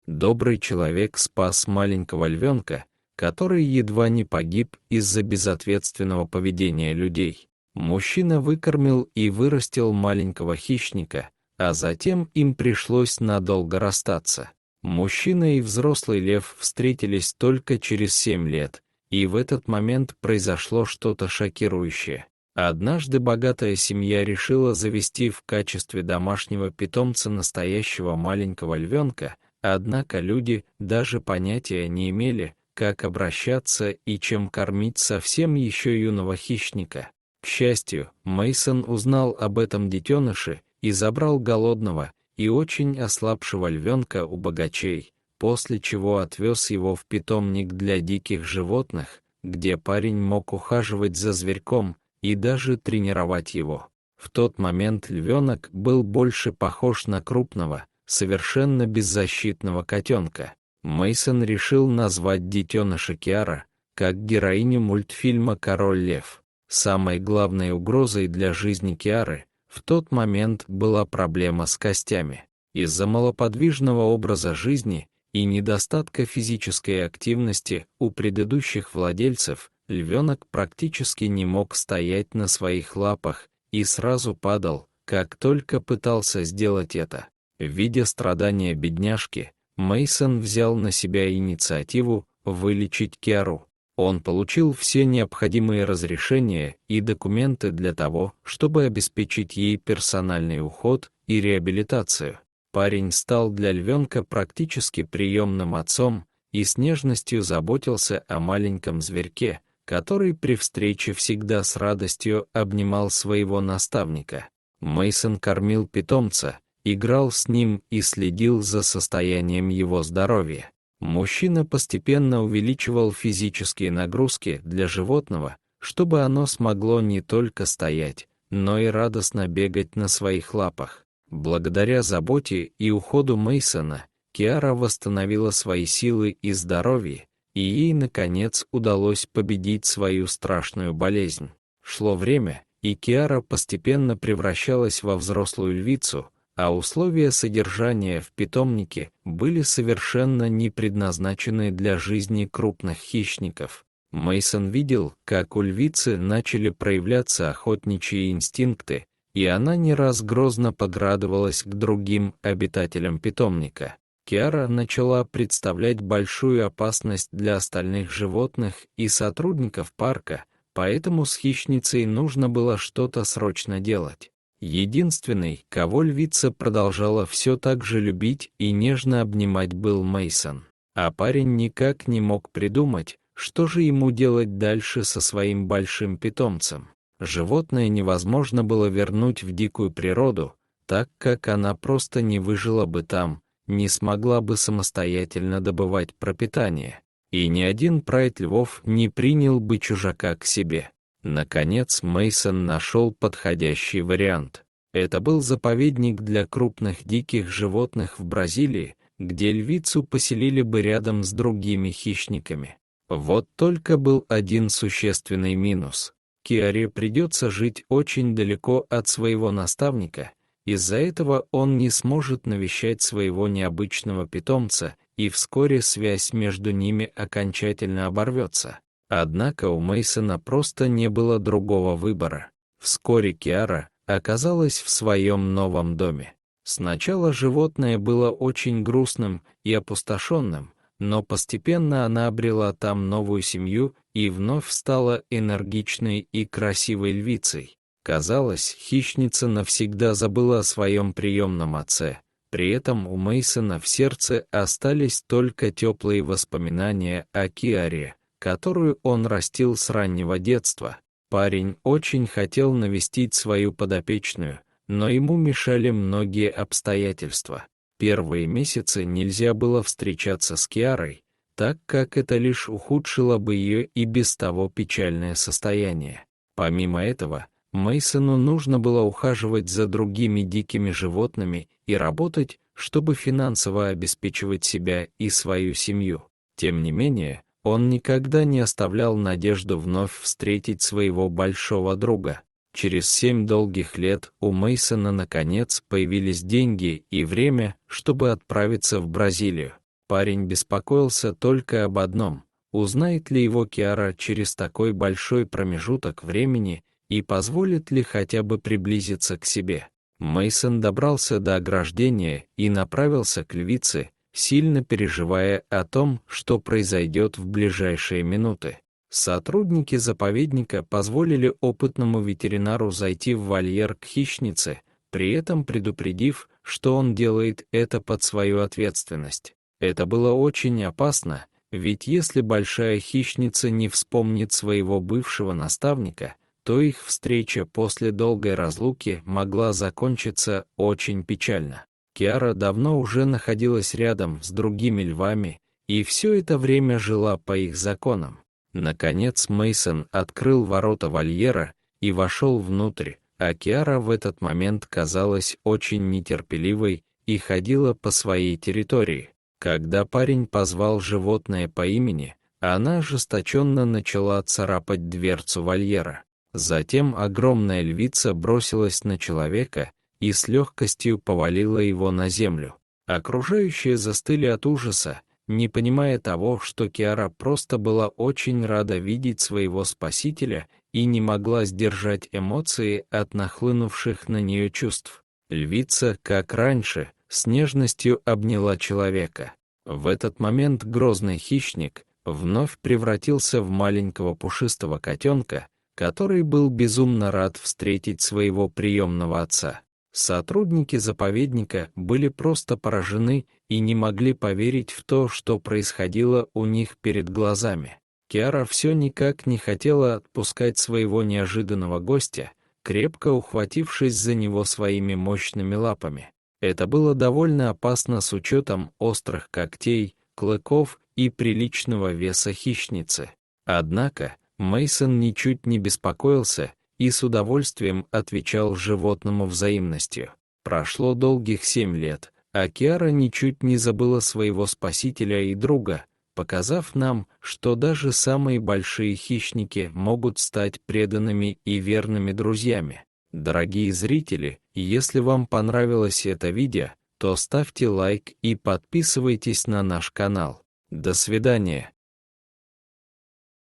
Добрый человек спас маленького львенка, который едва не погиб из-за безответственного поведения людей. Мужчина выкормил и вырастил маленького хищника, а затем им пришлось надолго расстаться. Мужчина и взрослый лев встретились только через 7 лет, и в этот момент произошло что-то шокирующее. Однажды богатая семья решила завести в качестве домашнего питомца настоящего маленького львенка, однако люди даже понятия не имели, как обращаться и чем кормить совсем еще юного хищника. К счастью, Мейсон узнал об этом детеныше и забрал голодного и очень ослабшего львенка у богачей, после чего отвез его в питомник для диких животных, где парень мог ухаживать за зверьком и даже тренировать его. В тот момент львенок был больше похож на крупного, совершенно беззащитного котенка. Мейсон решил назвать детеныша Киара, как героиню мультфильма «Король лев». Самой главной угрозой для жизни Киары в тот момент была проблема с костями. Из-за малоподвижного образа жизни и недостатка физической активности у предыдущих владельцев львенок практически не мог стоять на своих лапах и сразу падал, как только пытался сделать это. Видя страдания бедняжки, Мейсон взял на себя инициативу вылечить Киару. Он получил все необходимые разрешения и документы для того, чтобы обеспечить ей персональный уход и реабилитацию. Парень стал для львенка практически приемным отцом и с нежностью заботился о маленьком зверьке, который при встрече всегда с радостью обнимал своего наставника. Мейсон кормил питомца, играл с ним и следил за состоянием его здоровья. Мужчина постепенно увеличивал физические нагрузки для животного, чтобы оно смогло не только стоять, но и радостно бегать на своих лапах. Благодаря заботе и уходу Мейсона, Киара восстановила свои силы и здоровье, и ей, наконец, удалось победить свою страшную болезнь. Шло время, и Киара постепенно превращалась во взрослую львицу, а условия содержания в питомнике были совершенно не предназначены для жизни крупных хищников. Мейсон видел, как у львицы начали проявляться охотничьи инстинкты, и она не раз грозно подкрадывалась к другим обитателям питомника. Киара начала представлять большую опасность для остальных животных и сотрудников парка, поэтому с хищницей нужно было что-то срочно делать. Единственный, кого львица продолжала все так же любить и нежно обнимать, был Мейсон. А парень никак не мог придумать, что же ему делать дальше со своим большим питомцем. Животное невозможно было вернуть в дикую природу, так как она просто не выжила бы там, не смогла бы самостоятельно добывать пропитание. И ни один прайд львов не принял бы чужака к себе. Наконец Мейсон нашел подходящий вариант. Это был заповедник для крупных диких животных в Бразилии, где львицу поселили бы рядом с другими хищниками. Вот только был один существенный минус. Киаре придется жить очень далеко от своего наставника, из-за этого он не сможет навещать своего необычного питомца, и вскоре связь между ними окончательно оборвется. Однако у Мейсона просто не было другого выбора. Вскоре Киара оказалась в своем новом доме. Сначала животное было очень грустным и опустошенным, но постепенно она обрела там новую семью и вновь стала энергичной и красивой львицей. Казалось, хищница навсегда забыла о своем приемном отце. При этом у Мейсона в сердце остались только теплые воспоминания о Киаре, которую он растил с раннего детства. Парень очень хотел навестить свою подопечную, но ему мешали многие обстоятельства. Первые месяцы нельзя было встречаться с Киарой, так как это лишь ухудшило бы ее и без того печальное состояние. Помимо этого, Мейсону нужно было ухаживать за другими дикими животными и работать, чтобы финансово обеспечивать себя и свою семью. Тем не менее, он никогда не оставлял надежду вновь встретить своего большого друга. Через 7 долгих лет у Мейсона наконец появились деньги и время, чтобы отправиться в Бразилию. Парень беспокоился только об одном: узнает ли его Киара через такой большой промежуток времени и позволит ли хотя бы приблизиться к себе. Мейсон добрался до ограждения и направился к львице, сильно переживая о том, что произойдет в ближайшие минуты. Сотрудники заповедника позволили опытному ветеринару зайти в вольер к хищнице, при этом предупредив, что он делает это под свою ответственность. Это было очень опасно, ведь если большая хищница не вспомнит своего бывшего наставника, то их встреча после долгой разлуки могла закончиться очень печально. Киара давно уже находилась рядом с другими львами и все это время жила по их законам. Наконец Мейсон открыл ворота вольера и вошел внутрь, а Киара в этот момент казалась очень нетерпеливой и ходила по своей территории. Когда парень позвал животное по имени, она ожесточенно начала царапать дверцу вольера. Затем огромная львица бросилась на человека и с легкостью повалила его на землю. Окружающие застыли от ужаса, не понимая того, что Киара просто была очень рада видеть своего спасителя и не могла сдержать эмоции от нахлынувших на нее чувств. Львица, как раньше, с нежностью обняла человека. В этот момент грозный хищник вновь превратился в маленького пушистого котенка, который был безумно рад встретить своего приемного отца. Сотрудники заповедника были просто поражены и не могли поверить в то, что происходило у них перед глазами. Киара все никак не хотела отпускать своего неожиданного гостя, крепко ухватившись за него своими мощными лапами. Это было довольно опасно с учетом острых когтей, клыков и приличного веса хищницы. Однако Мейсон ничуть не беспокоился и с удовольствием отвечал животному взаимностью. Прошло долгих 7 лет, а Киара ничуть не забыла своего спасителя и друга, показав нам, что даже самые большие хищники могут стать преданными и верными друзьями. Дорогие зрители, если вам понравилось это видео, то ставьте лайк и подписывайтесь на наш канал. До свидания.